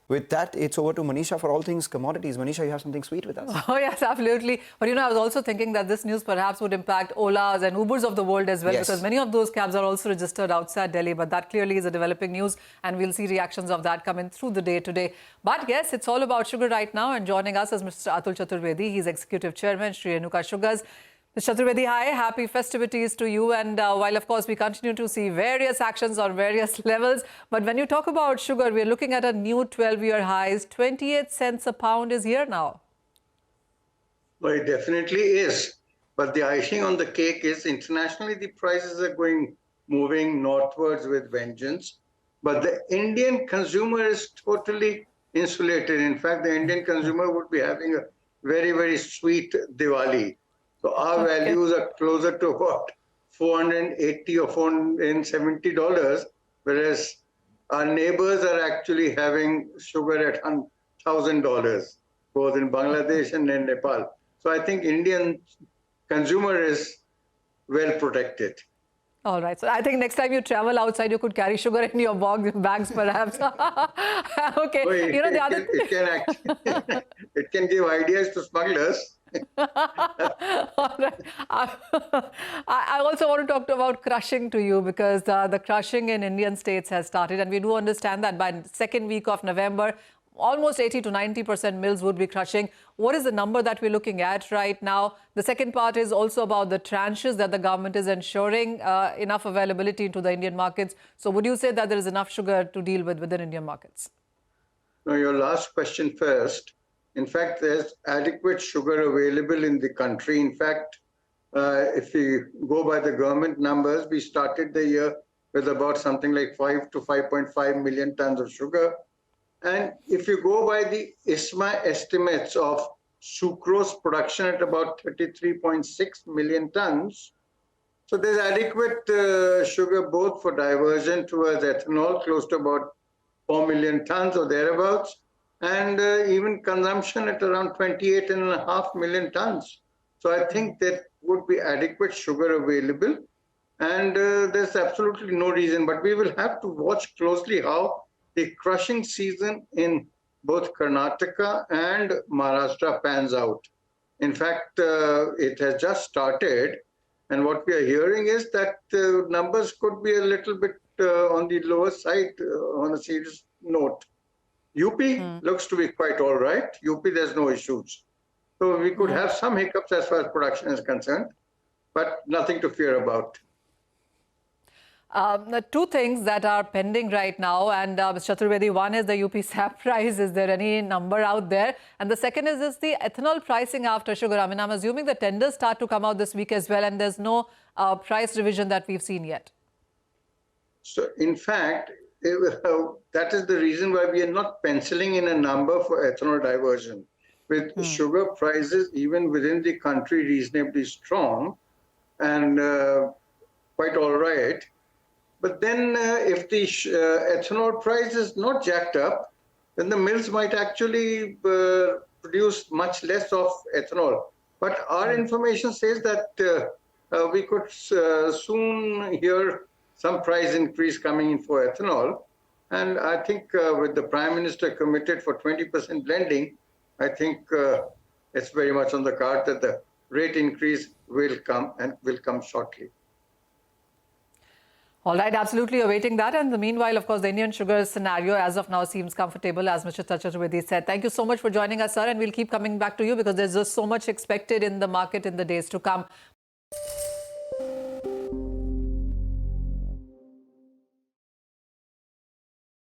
With that, it's over to Manisha for all things commodities. Manisha, you have something sweet with us. Oh, yes, absolutely. But, I was also thinking that this news perhaps would impact Olas and Ubers of the world as well, Yes. because many of those cabs are also registered outside Delhi. But that clearly is a developing news, and we'll see reactions of that coming through the day today. But yes, it's all about sugar right now. And joining us is Mr. Atul Chaturvedi. He's Executive Chairman, Shree Renuka Sugars. Mr. Chaturvedi, hi, happy festivities to you. And while, of course, we continue to see various actions on various levels, but when you talk about sugar, we're looking at a new 12-year highs. 28 cents a pound is here now. Well, it definitely is. But the icing on the cake is internationally, the prices are moving northwards with vengeance. But the Indian consumer is totally insulated. In fact, the Indian consumer would be having a very, very sweet Diwali. So our values are closer to about $480 or $470, whereas our neighbors are actually having sugar at $1,000, both in Bangladesh and in Nepal. So I think Indian consumer is well protected. All right. So I think next time you travel outside, you could carry sugar in your bags, perhaps. Okay. So it can give ideas to smugglers. All right. I also want to talk about crushing to you, because the crushing in Indian states has started, and we do understand that by the second week of November, almost 80 to 90% mills would be crushing. What is the number that we're looking at right now? The second part is also about the tranches that the government is ensuring enough availability into the Indian markets. So would you say that there is enough sugar to deal with within Indian markets? No, your last question first. In fact, there's adequate sugar available in the country. In fact, if we go by the government numbers, we started the year with about something like 5 to 5.5 million tons of sugar. And if you go by the ISMA estimates of sucrose production at about 33.6 million tons, so there's adequate sugar both for diversion towards ethanol, close to about 4 million tons or thereabouts, and even consumption at around 28.5 million tons. So I think there would be adequate sugar available, and there's absolutely no reason. But we will have to watch closely how the crushing season in both Karnataka and Maharashtra pans out. In fact, it has just started, and what we are hearing is that the numbers could be a little bit on the lower side on a serious note. UP looks to be quite all right. UP, there's no issues. So we could have some hiccups as far as production is concerned, but nothing to fear about. Two things that are pending right now, and Mr. Chaturvedi, one is the UP SAP price. Is there any number out there? And the second is the ethanol pricing after sugar. I mean, I'm assuming the tenders start to come out this week as well, and there's no price revision that we've seen yet. So, in fact, that is the reason why we are not penciling in a number for ethanol diversion. With sugar prices, even within the country, reasonably strong and quite all right. But then if the ethanol price is not jacked up, then the mills might actually produce much less of ethanol. But our information says that we could soon hear some price increase coming in for ethanol. And I think with the Prime Minister committed for 20% blending, I think it's very much on the card that the rate increase will come, and will come shortly. All right, absolutely awaiting that. And the meanwhile, of course, the Indian sugar scenario as of now seems comfortable, as Mr. Chaturvedi said. Thank you so much for joining us, sir. And we'll keep coming back to you, because there's just so much expected in the market in the days to come.